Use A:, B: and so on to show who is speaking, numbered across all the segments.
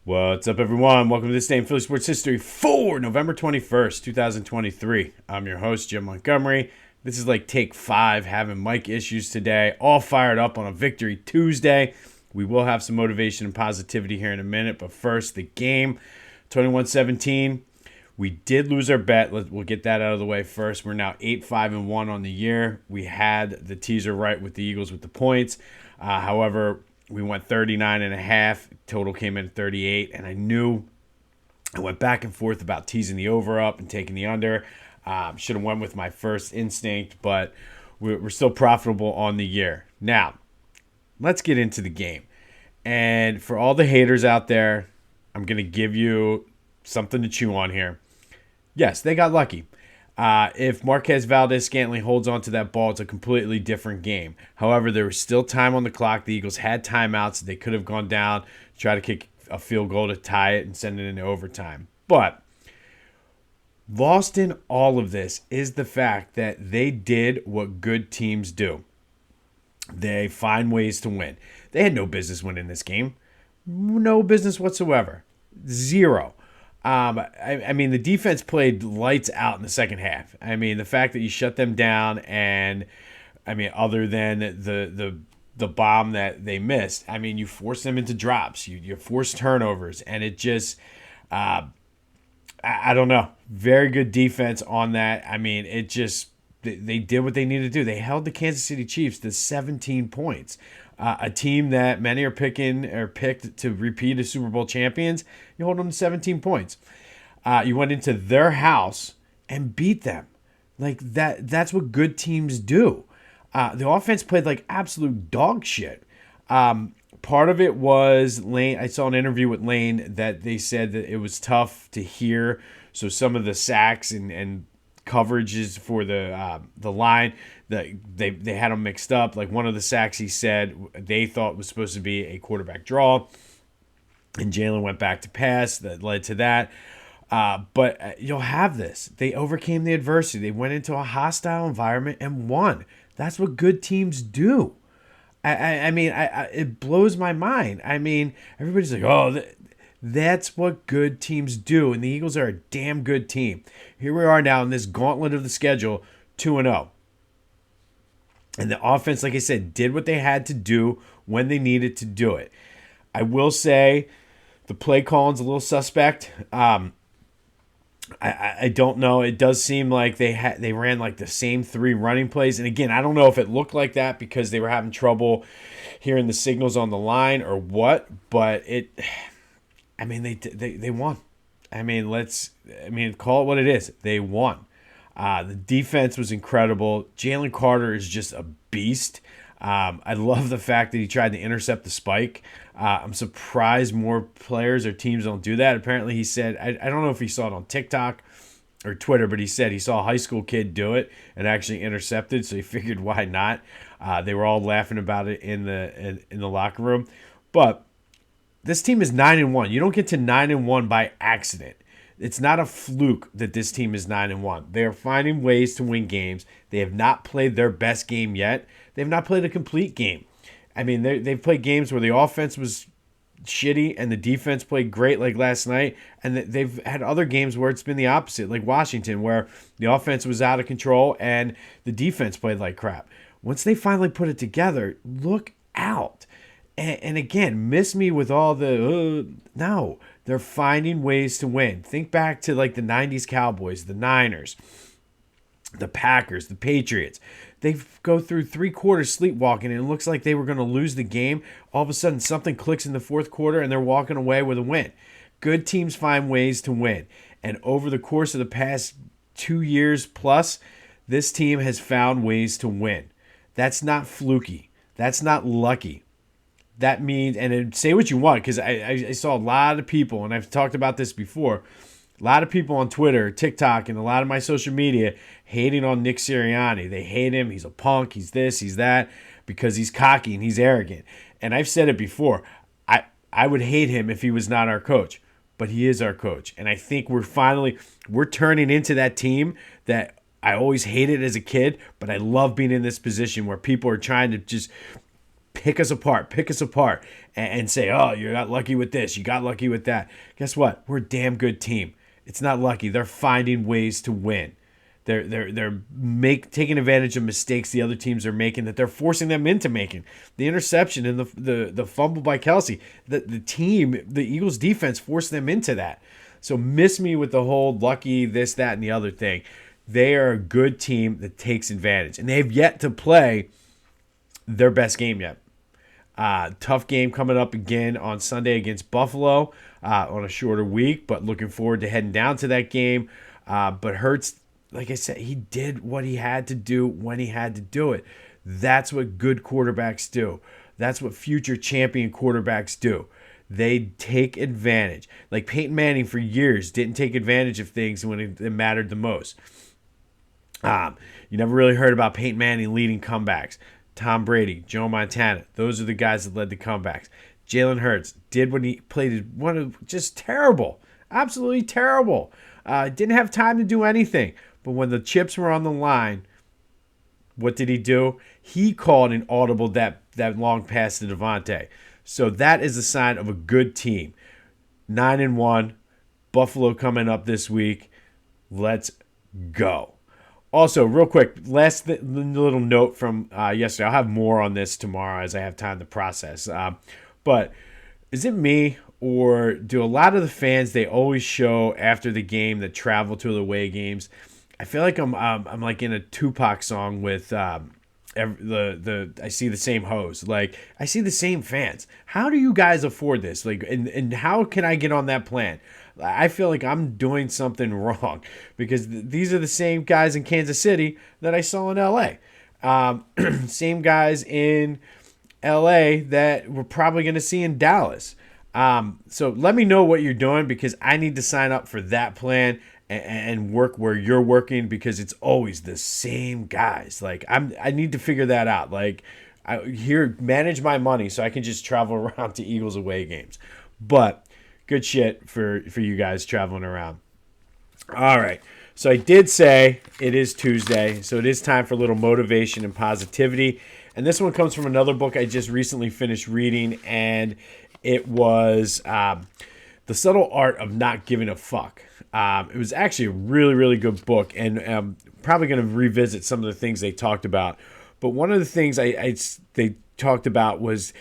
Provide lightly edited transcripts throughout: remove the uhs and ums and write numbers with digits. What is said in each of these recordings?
A: What's up, everyone? Welcome to This Day in Philly Sports History for November 21st, 2023. I'm your host, Jim Montgomery. This is like take 5, having mic issues today. All fired up on a Victory Tuesday. We will have some motivation and positivity here in a minute, but first, the game, 21-17. We did lose our bet. We'll get that out of the way first. We're now 8-5-1 on the year. We had the teaser right with the Eagles with the points. However, we went 39.5. Total came in at 38, and I went back and forth about teasing the over up and taking the under. Should have went with my first instinct, but we're still profitable on the year. Now, let's get into the game. And for all the haters out there, I'm going to give you something to chew on here. Yes, they got lucky. If Marquez Valdez-Scantling holds on to that ball, it's a completely different game. However, there was still time on the clock. The Eagles had timeouts. They could have gone down, try to kick a field goal to tie it and send it into overtime. But lost in all of this is the fact that they did what good teams do. They find ways to win. They had no business winning this game. No business whatsoever. Zero. I mean, the defense played lights out in the second half. I mean, the fact that you shut them down, and I mean, other than the bomb that they missed, I mean, you forced them into drops. You forced turnovers, and it just, I don't know. Very good defense on that. I mean, it just, they did what they needed to do. They held the Kansas City Chiefs to 17 points. A team that many are picked to repeat as Super Bowl champions, you hold them to 17 points. You went into their house and beat them. Like that's what good teams do. The offense played like absolute dog shit. Part of it was Lane. I saw an interview with Lane that they said that it was tough to hear. So some of the sacks and coverages for the line, that they had them mixed up. Like one of the sacks, he said they thought was supposed to be a quarterback draw, and Jalen went back to pass. That led to that. But you'll have this. They overcame the adversity. They went into a hostile environment and won. That's what good teams do. I mean, it blows my mind. I mean, everybody's like, oh, that's what good teams do, and the Eagles are a damn good team. Here we are now in this gauntlet of the schedule, 2-0. And the offense, like I said, did what they had to do when they needed to do it. I will say the play calling's a little suspect. I don't know. It does seem like they ran like the same 3 running plays. And again, I don't know if it looked like that because they were having trouble hearing the signals on the line or what, but I mean, they won. I mean, call it what it is. They won. The defense was incredible. Jalen Carter is just a beast. I love the fact that he tried to intercept the spike. I'm surprised more players or teams don't do that. Apparently, he said, I don't know if he saw it on TikTok or Twitter, but he said he saw a high school kid do it and actually intercepted, so he figured why not. They were all laughing about it in the locker room. But this team is 9-1. You don't get to 9-1 by accident. It's not a fluke that this team is 9-1. They are finding ways to win games. They have not played their best game yet. They have not played a complete game. I mean, they've played games where the offense was shitty and the defense played great, like last night. And they've had other games where it's been the opposite, like Washington, where the offense was out of control and the defense played like crap. Once they finally put it together, look out. And again, miss me with all the, no, they're finding ways to win. Think back to like the 90s Cowboys, the Niners, the Packers, the Patriots. They go through 3 quarters sleepwalking and it looks like they were going to lose the game. All of a sudden, something clicks in the 4th quarter and they're walking away with a win. Good teams find ways to win. And over the course of the past 2 years plus, this team has found ways to win. That's not fluky. That's not lucky. That means, and say what you want, because I saw a lot of people, and I've talked about this before, a lot of people on Twitter, TikTok, and a lot of my social media hating on Nick Sirianni. They hate him. He's a punk. He's this, he's that, because he's cocky and he's arrogant. And I've said it before. I would hate him if he was not our coach, but he is our coach. And I think we're turning into that team that I always hated as a kid, but I love being in this position where people are trying to just pick us apart, and say, oh, you got lucky with this, you got lucky with that. Guess what? We're a damn good team. It's not lucky. They're finding ways to win. They're taking advantage of mistakes the other teams are making that they're forcing them into making. The interception and the fumble by Kelsey, the Eagles defense forced them into that. So miss me with the whole lucky this, that, and the other thing. They are a good team that takes advantage, and they have yet to play their best game yet. Tough game coming up again on Sunday against Buffalo on a shorter week, but looking forward to heading down to that game. But Hurts, like I said, he did what he had to do when he had to do it. That's what good quarterbacks do. That's what future champion quarterbacks do. They take advantage. Like Peyton Manning for years didn't take advantage of things when it mattered the most. You never really heard about Peyton Manning leading comebacks. Tom Brady, Joe Montana, those are the guys that led the comebacks. Jalen Hurts did when he played one of just terrible, absolutely terrible. Didn't have time to do anything. But when the chips were on the line, what did he do? He called an audible that long pass to Devontae. So that is a sign of a good team. 9-1, Buffalo coming up this week. Let's go. Also, real quick, last little note from yesterday. I'll have more on this tomorrow as I have time to process. But is it me, or do a lot of the fans, they always show after the game that travel to the away games? I feel like I'm like in a Tupac song with I see the same hoes. Like, I see the same fans. How do you guys afford this? Like, and how can I get on that plan? I feel like I'm doing something wrong because these are the same guys in Kansas City that I saw in LA. Same guys in LA that we're probably going to see in Dallas. So let me know what you're doing, because I need to sign up for that plan and work where you're working, because it's always the same guys. Like, I need to figure that out. Like, manage my money so I can just travel around to Eagles away games. But good shit for you guys traveling around. All right. So I did say it is Tuesday, so it is time for a little motivation and positivity. And this one comes from another book I just recently finished reading, and it was The Subtle Art of Not Giving a Fuck. It was actually a really, really good book, and I'm probably going to revisit some of the things they talked about. But one of the things they talked about was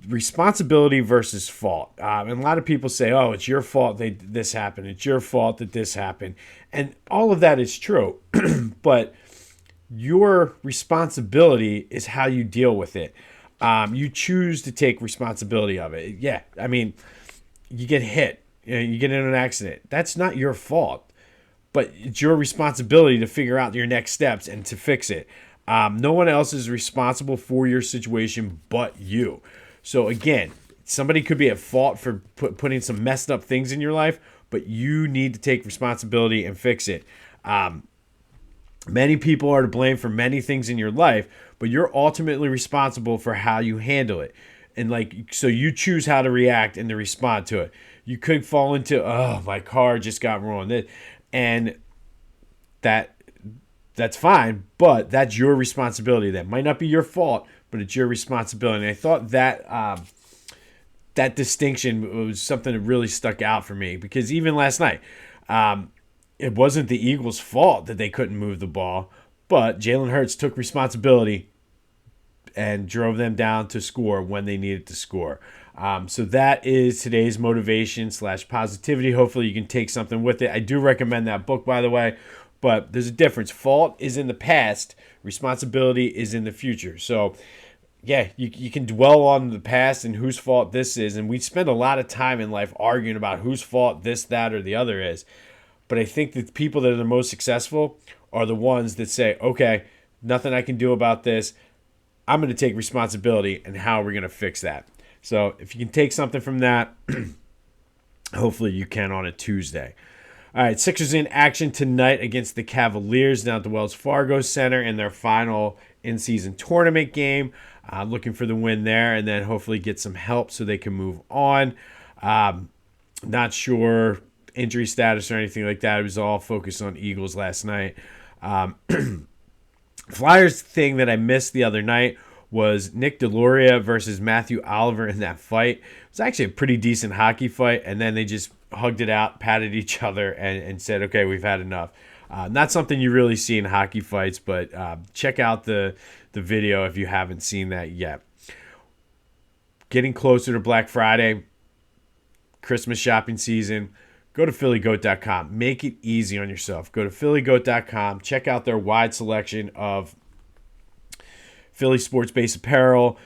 A: responsibility versus fault. And a lot of people say, oh, it's your fault this happened. It's your fault that this happened. And all of that is true. But your responsibility is how you deal with it. You choose to take responsibility of it. Yeah, I mean, you get hit. You get in an accident. That's not your fault. But it's your responsibility to figure out your next steps and to fix it. No one else is responsible for your situation but you. So again, somebody could be at fault for putting some messed up things in your life, but you need to take responsibility and fix it. Many people are to blame for many things in your life, but you're ultimately responsible for how you handle it. And so you choose how to react and to respond to it. You could fall into, oh, my car just got ruined. And that's fine, but that's your responsibility. That might not be your fault, but it's your responsibility. And I thought that that distinction was something that really stuck out for me, because even last night, it wasn't the Eagles' fault that they couldn't move the ball, but Jalen Hurts took responsibility and drove them down to score when they needed to score. So that is today's motivation / positivity. Hopefully you can take something with it. I do recommend that book, by the way, but there's a difference. Fault is in the past. Responsibility is in the future. So, yeah, you can dwell on the past and whose fault this is, and we spend a lot of time in life arguing about whose fault this, that, or the other is. But I think the people that are the most successful are the ones that say, okay, nothing I can do about this. I'm going to take responsibility, and how are we going to fix that? So if you can take something from that, hopefully you can on a Tuesday. All right, Sixers in action tonight against the Cavaliers down at the Wells Fargo Center in their final in-season tournament game. Looking for the win there, and then hopefully get some help so they can move on. Not sure injury status or anything like that. It was all focused on Eagles last night. Flyers thing that I missed the other night was Nick Deloria versus Matthew Oliver in that fight. It was actually a pretty decent hockey fight, and then they just hugged it out, patted each other, and said, okay, we've had enough. Not something you really see in hockey fights, but check out the video if you haven't seen that yet. Getting closer to Black Friday, Christmas shopping season, go to phillygoat.com. Make it easy on yourself. Go to phillygoat.com. Check out their wide selection of Philly sports-based apparel,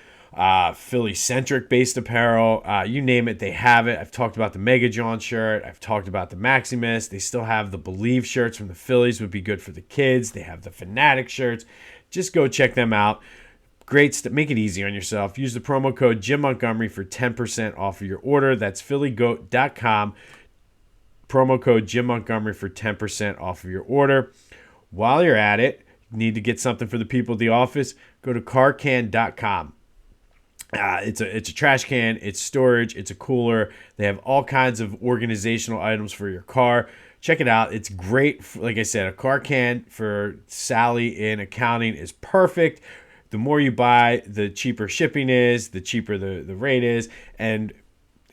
A: Philly-centric based apparel. You name it, they have it. I've talked about the Mega John shirt. I've talked about the Maximus. They still have the Believe shirts from the Phillies, would be good for the kids. They have the Fanatic shirts. Just go check them out. Great stuff. Make it easy on yourself. Use the promo code Jim Montgomery for 10% off of your order. That's phillygoat.com. Promo code Jim Montgomery for 10% off of your order. While you're at it, you need to get something for the people at the office, go to carcan.com. It's a trash can, it's storage, it's a cooler. They have all kinds of organizational items for your car. Check it out. It's great. Like I said, a car can for Sally in accounting is perfect. The more you buy, the cheaper shipping is, the cheaper the rate is. And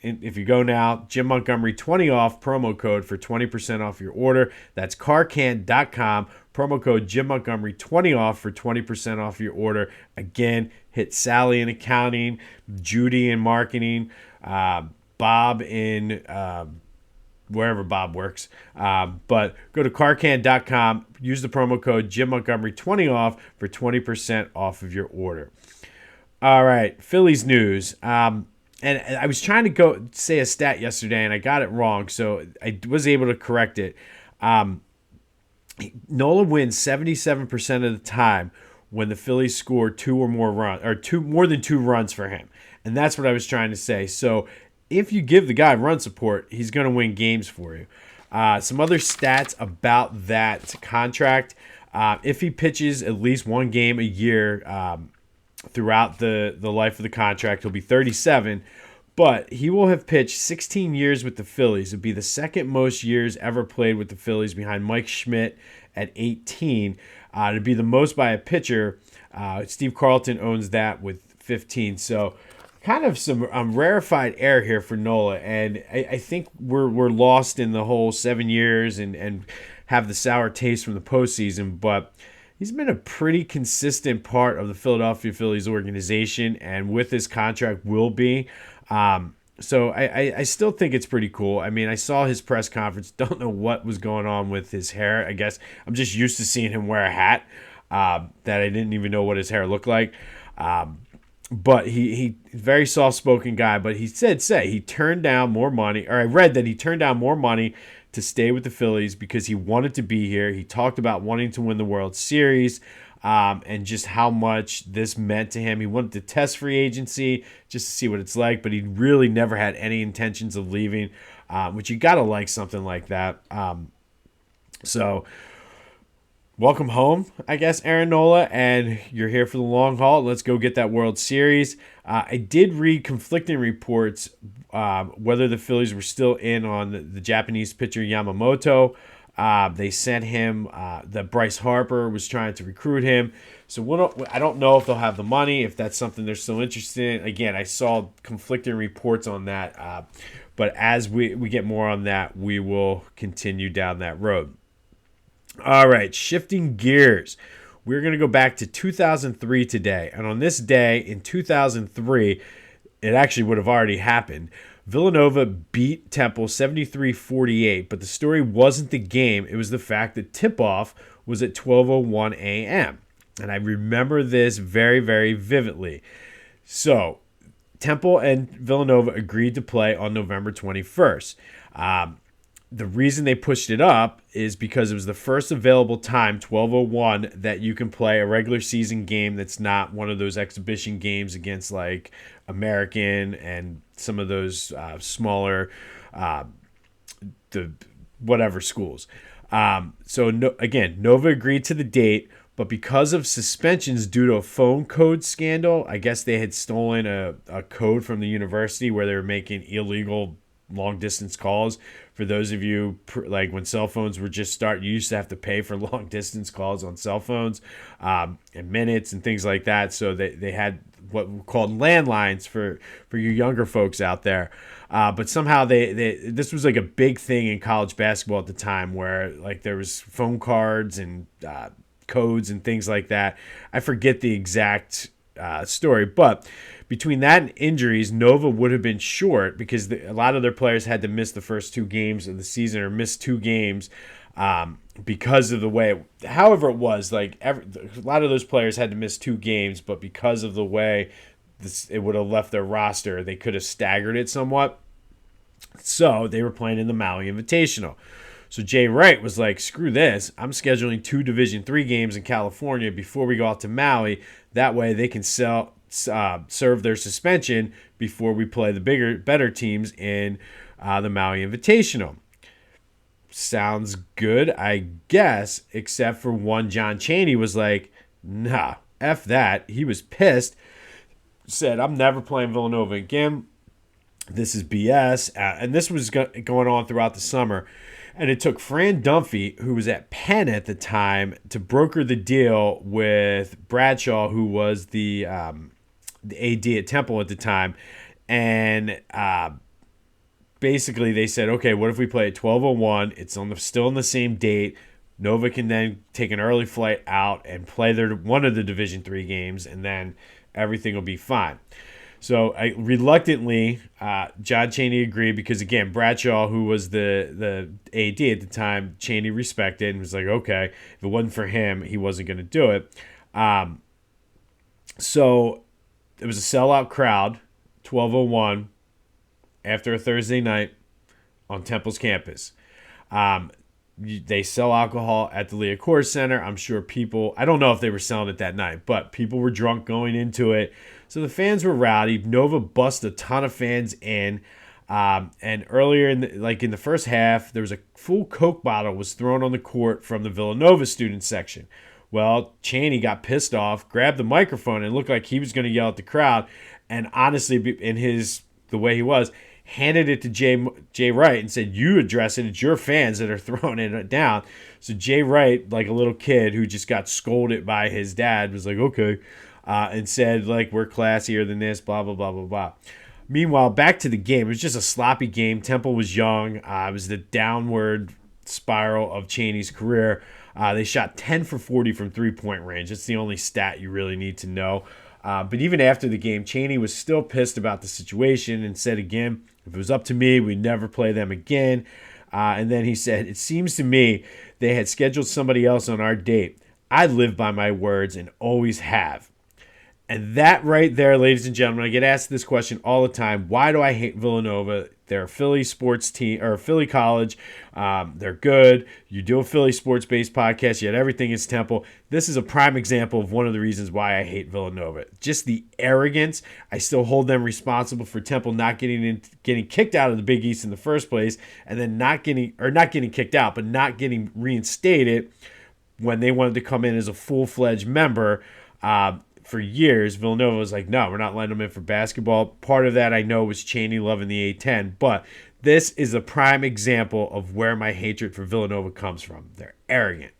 A: if you go now, Jim Montgomery 20 off promo code for 20% off your order. That's carcan.com. Promo code Jim Montgomery 20 off for 20% off your order. Again, hit Sally in accounting, Judy in marketing, Bob in wherever Bob works. But go to carcan.com. Use the promo code Jim Montgomery 20 off for 20% off of your order. All right, Phillies news. And I was trying to go say a stat yesterday, and I got it wrong, so I was able to correct it. Nola wins 77% of the time when the Phillies score two or more runs, or more than two runs for him, and that's what I was trying to say. So if you give the guy run support, he's going to win games for you. Some other stats about that contract: if he pitches at least one game a year throughout the life of the contract, he'll be 37. But he will have pitched 16 years with the Phillies. It'd be the second most years ever played with the Phillies behind Mike Schmidt at 18. It'd be the most by a pitcher. Steve Carlton owns that with 15. So kind of some rarefied air here for Nola. And I think we're lost in the whole 7 years and have the sour taste from the postseason. But he's been a pretty consistent part of the Philadelphia Phillies organization, and with his contract will be. So I still think it's pretty cool. I mean, I saw his press conference. Don't know what was going on with his hair. I guess I'm just used to seeing him wear a hat that I didn't even know what his hair looked like. But he very soft-spoken guy. But he say he turned down more money, or I read that he turned down more money to stay with the Phillies because he wanted to be here. He talked about wanting to win the World Series. And just how much this meant to him. He wanted to test free agency just to see what it's like, but he really never had any intentions of leaving, which you got to like something like that. So welcome home, I guess, Aaron Nola, and you're here for the long haul. Let's go get that World Series. I did read conflicting reports whether the Phillies were still in on the Japanese pitcher Yamamoto. They sent him that Bryce Harper was trying to recruit him. So I don't know if they'll have the money, if that's something they're still interested in. Again, I saw conflicting reports on that. But as we get more on that, we will continue down that road. All right, shifting gears. We're going to go back to 2003 today. And on this day in 2003, it actually would have already happened. Villanova beat Temple 73-48, but the story wasn't the game. It was the fact that tip-off was at 12:01 a.m. And I remember this very, very vividly. So Temple and Villanova agreed to play on November 21st. The reason they pushed it up is because it was the first available time, 12:01, that you can play a regular season game that's not one of those exhibition games against like American and some of those smaller, the whatever schools. Again, Nova agreed to the date, but because of suspensions due to a phone code scandal, I guess they had stolen a code from the university where they were making illegal long distance calls. For those of you, like when cell phones were just starting, you used to have to pay for long distance calls on cell phones, and minutes and things like that. So they had what were called landlines for you younger folks out there. But somehow this was like a big thing in college basketball at the time, where like there was phone cards and codes and things like that. I forget the exact story, but between that and injuries, Nova would have been short because a lot of their players had to miss the first 2 games of the season, or miss 2 games because of the way. However, it was like a lot of those players had to miss 2 games, but because of the way it would have left their roster, they could have staggered it somewhat. So they were playing in the Maui Invitational. So Jay Wright was like, screw this. I'm scheduling 2 Division III games in California before we go out to Maui. That way they can serve their suspension before we play the better teams in the Maui Invitational. Sounds good, I guess, except for one. John Chaney was like, nah, F that. He was pissed. Said, I'm never playing Villanova again. This is BS. And this was going on throughout the summer. And it took Fran Dunphy, who was at Penn at the time, to broker the deal with Bradshaw, who was the AD at Temple at the time. And basically they said, okay, what if we play at 12:01? It's still on the same date. Nova can then take an early flight out and play one of the Division III games, and then everything will be fine. So reluctantly, John Chaney agreed because, again, Bradshaw, who was the AD at the time, Chaney respected and was like, okay, if it wasn't for him, he wasn't going to do it. So it was a sellout crowd, 12:01, after a Thursday night on Temple's campus. They sell alcohol at the Liacouras Center. I'm sure I don't know if they were selling it that night, but people were drunk going into it. So the fans were rowdy. Nova busted a ton of fans in. And earlier in the first half, there was a full Coke bottle was thrown on the court from the Villanova student section. Well, Chaney got pissed off, grabbed the microphone, and looked like he was going to yell at the crowd. And honestly, in the way he was, handed it to Jay Wright and said, you address it. It's your fans that are throwing it down. So Jay Wright, like a little kid who just got scolded by his dad, was like, okay, and said, like, we're classier than this, blah, blah, blah, blah, blah. Meanwhile, back to the game. It was just a sloppy game. Temple was young. It was the downward spiral of Chaney's career. They shot 10 for 40 from three-point range. That's the only stat you really need to know. But even after the game, Chaney was still pissed about the situation and said again, if it was up to me, we'd never play them again. And then he said, it seems to me they had scheduled somebody else on our date. I live by my words and always have. And that right there, ladies and gentlemen, I get asked this question all the time. Why do I hate Villanova? They're a Philly sports team, or a Philly college. They're good. You do a Philly sports-based podcast. Yet everything is Temple. This is a prime example of one of the reasons why I hate Villanova. Just the arrogance. I still hold them responsible for Temple not getting kicked out of the Big East in the first place, and then not getting kicked out, but not getting reinstated when they wanted to come in as a full-fledged member. For years, Villanova was like, no, we're not letting them in for basketball. Part of that I know was Chaney loving the A10, but this is a prime example of where my hatred for Villanova comes from. They're arrogant.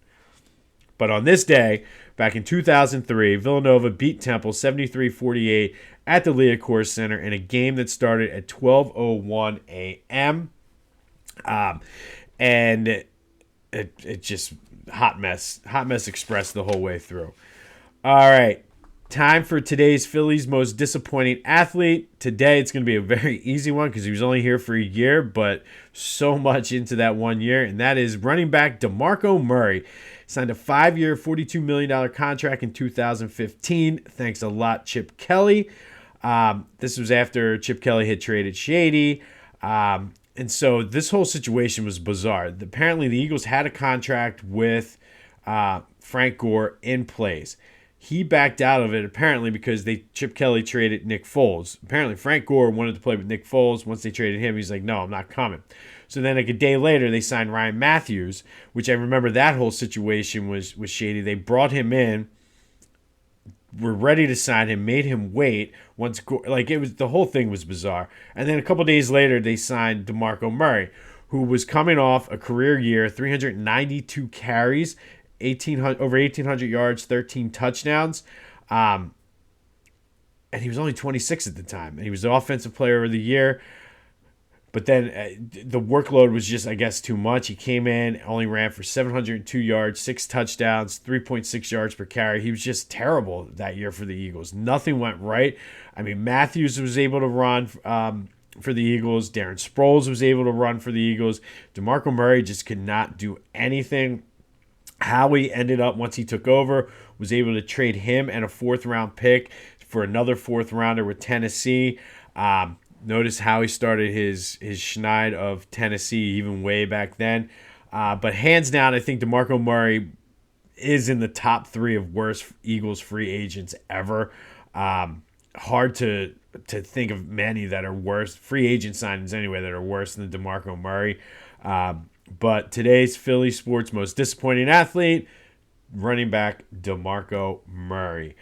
A: But on this day, back in 2003, Villanova beat Temple 73-48 at the Liacouras Center in a game that started at 12:01 a.m. And it just hot mess express the whole way through. All right. Time for today's Phillies most disappointing athlete. Today it's going to be a very easy one because he was only here for a year, but so much into that 1 year, and that is running back Demarco Murray. Signed a 5-year, $42 million contract in 2015. Thanks a lot, Chip Kelly. This was after Chip Kelly had traded Shady. And so this whole situation was bizarre. Apparently the Eagles had a contract with Frank Gore in place. He backed out of it apparently because Chip Kelly traded Nick Foles. Apparently Frank Gore wanted to play with Nick Foles. Once they traded him, he's like, no, I'm not coming. So then like a day later, they signed Ryan Matthews, which I remember that whole situation was shady. They brought him in, were ready to sign him, made him wait. The whole thing was bizarre. And then a couple days later, they signed Demarco Murray, who was coming off a career year, 392 carries, over 1,800 yards, 13 touchdowns. And he was only 26 at the time. And he was the offensive player of the year. But then the workload was just, I guess, too much. He came in, only ran for 702 yards, 6 touchdowns, 3.6 yards per carry. He was just terrible that year for the Eagles. Nothing went right. I mean, Matthews was able to run for the Eagles. Darren Sproles was able to run for the Eagles. DeMarco Murray just could not do anything. Howie ended up, once he took over, was able to trade him and a 4th-round pick for another 4th-rounder with Tennessee. Notice how he started his schneid of Tennessee even way back then. But hands down, I think DeMarco Murray is in the top 3 of worst Eagles free agents ever. Hard to think of many that are worse, free agent signings anyway, that are worse than DeMarco Murray. But today's Philly sports most disappointing athlete, running back DeMarco Murray.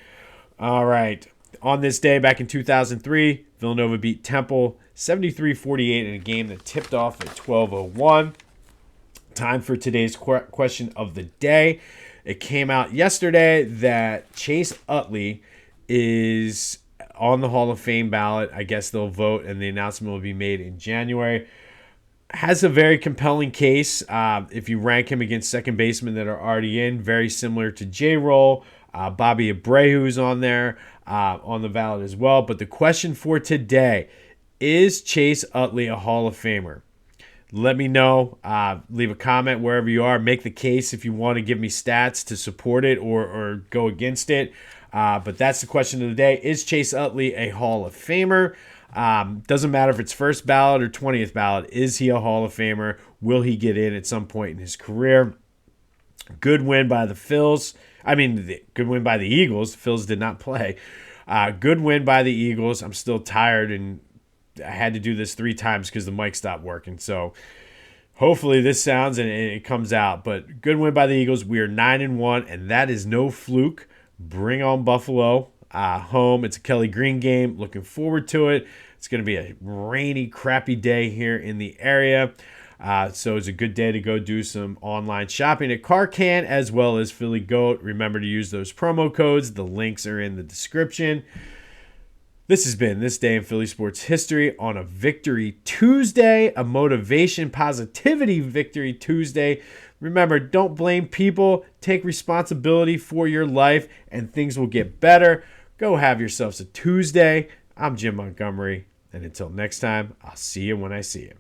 A: All right. On this day, back in 2003, Villanova beat Temple 73-48 in a game that tipped off at 12:01. Time for today's question of the day. It came out yesterday that Chase Utley is on the Hall of Fame ballot. I guess they'll vote, and the announcement will be made in January. Has a very compelling case if you rank him against second basemen that are already in, very similar to J-Roll. Bobby Abreu's on there, on the ballot as well. But the question for today, is Chase Utley a Hall of Famer? Let me know. Leave a comment wherever you are. Make the case if you want to give me stats to support it or go against it. But that's the question of the day. Is Chase Utley a Hall of Famer? Doesn't matter if it's first ballot or 20th ballot. Is he a Hall of Famer? Will he get in at some point in his career? Good win by the Phils. Good win by the Eagles. The Phils did not play. Good win by the Eagles. I'm still tired, and I had to do this 3 times because the mic stopped working. So hopefully this sounds and it comes out. But good win by the Eagles. We are 9-1, and that is no fluke. Bring on Buffalo home. It's a Kelly Green game. Looking forward to it. It's going to be a rainy, crappy day here in the area. So it's a good day to go do some online shopping at Carcan as well as Philly Goat. Remember to use those promo codes. The links are in the description. This has been This Day in Philly Sports History on a Victory Tuesday, a motivation, positivity Victory Tuesday. Remember, don't blame people. Take responsibility for your life, and things will get better. Go have yourselves a Tuesday. I'm Jim Montgomery, and until next time, I'll see you when I see you.